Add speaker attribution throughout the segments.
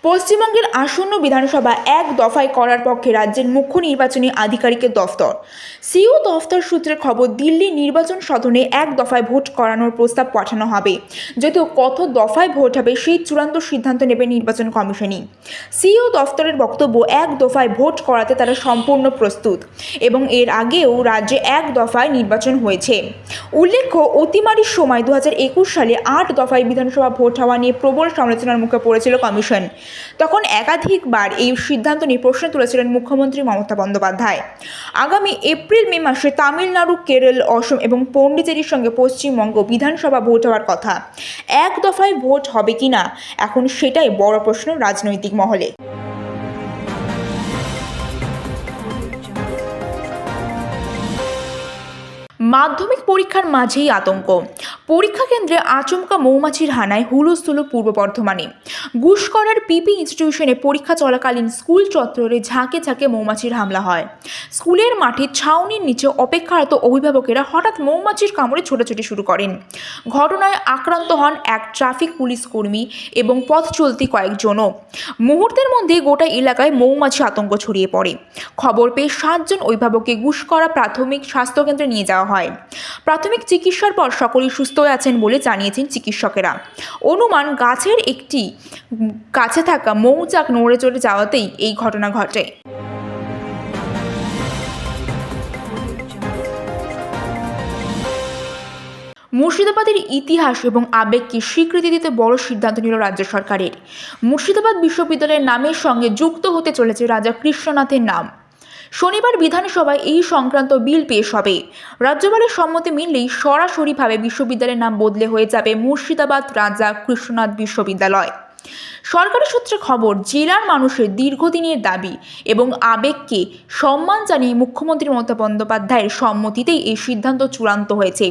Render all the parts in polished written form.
Speaker 1: পশ্চিমবঙ্গের আসন্ন বিধানসভা এক দফায় করার পক্ষে রাজ্যের মুখ্য নির্বাচনী আধিকারিকের দফতর। সিইও দফতর সূত্রে খবর, দিল্লি নির্বাচন সদনে এক দফায় ভোট করানোর প্রস্তাব পাঠানো হবে। যদিও কত দফায় ভোট হবে সেই চূড়ান্ত সিদ্ধান্ত নেবে নির্বাচন কমিশনই। সিইও দফতরের বক্তব্য, এক দফায় ভোট করাতে তারা সম্পূর্ণ প্রস্তুত এবং এর আগেও রাজ্যে এক দফায় নির্বাচন হয়েছে। উল্লেখ্য, অতিমারির সময় 2021 সালে 8 দফায় বিধানসভা ভোট হওয়া নিয়ে প্রবল সমালোচনার মুখে পড়েছিল কমিশন। তখন একাধিকবার এই সিদ্ধান্ত নিয়ে প্রশ্ন তুলেছিলেন মুখ্যমন্ত্রী মমতা বন্দ্যোপাধ্যায়। আগামী এপ্রিল-মে মাসে তামিলনাড়ু, কেরল, অসম এবং পন্ডিচেরির সঙ্গে পশ্চিমবঙ্গ বিধানসভা ভোট হওয়ার কথা। এক দফায় ভোট হবে কিনা এখন সেটাই বড় প্রশ্ন রাজনৈতিক মহলে। মাধ্যমিক পরীক্ষার মাঝেই আতঙ্ক। পরীক্ষা কেন্দ্রে আচমকা মৌমাছির হানায় হুলস্থুল পূর্ব বর্ধমানে। গুসকরার পিপি ইনস্টিটিউশনে পরীক্ষা চলাকালীন স্কুল চত্বরে ঝাঁকে ঝাঁকে মৌমাছির হামলা হয়। স্কুলের মাঠে ছাউনির নিচে অপেক্ষারত অভিভাবকেরা হঠাৎ মৌমাছির কামড়ে ছোটাছুটি শুরু করেন। ঘটনায় আক্রান্ত হন এক ট্রাফিক পুলিশ কর্মী এবং পথ চলতি কয়েকজনও। মুহূর্তের মধ্যে গোটা এলাকায় মৌমাছি আতঙ্ক ছড়িয়ে পড়ে। খবর পেয়ে 7 জন অভিভাবককে গুসকরা প্রাথমিক স্বাস্থ্যকেন্দ্রে নিয়ে যাওয়া হয়। প্রাথমিক চিকিৎসার পর সকলেই সুস্থ আছেন বলে জানিয়েছেন চিকিৎসকেরা। অনুমান, গাছের একটি কাছে থাকা মৌচাক নড়ে চড়ে যাওয়াতেই এই ঘটনা ঘটে। মুর্শিদাবাদের ইতিহাস এবং আবেগকে স্বীকৃতি দিতে বড় সিদ্ধান্ত নিল রাজ্য সরকারের। মুর্শিদাবাদ বিশ্ববিদ্যালয়ের নামের সঙ্গে যুক্ত হতে চলেছে রাজা কৃষ্ণনাথের নাম। শনিবার বিধানসভায় এই সংক্রান্ত বিল পেশ হবে। রাজ্যপালের সম্মতি মিললেই সরাসরিভাবে বিশ্ববিদ্যালয়ের নাম বদলে হয়ে যাবে মুর্শিদাবাদ রাজা কৃষ্ণনাথ বিশ্ববিদ্যালয়। সরকারি সূত্রে খবর, জেলার মানুষের দীর্ঘদিনের দাবি এবং আবেগকে সম্মান জানিয়ে মুখ্যমন্ত্রী মমতা বন্দ্যোপাধ্যায়ের সম্মতিতেই এই সিদ্ধান্ত চূড়ান্ত হয়েছে।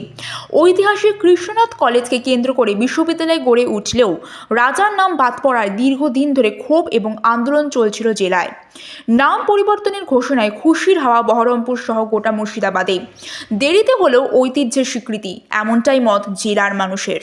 Speaker 1: ঐতিহাসিক কৃষ্ণনাথ কলেজকে কেন্দ্র করে বিশ্ববিদ্যালয় গড়ে উঠলেও রাজার নাম বাদ পড়ায় দীর্ঘদিন ধরে ক্ষোভ এবং আন্দোলন চলছিল জেলায়। নাম পরিবর্তনের ঘোষণায় খুশির হাওয়া বহরমপুর সহ গোটা মুর্শিদাবাদে। দেরিতে হলেও ঐতিহ্যের স্বীকৃতি, এমনটাই মত জেলার মানুষের।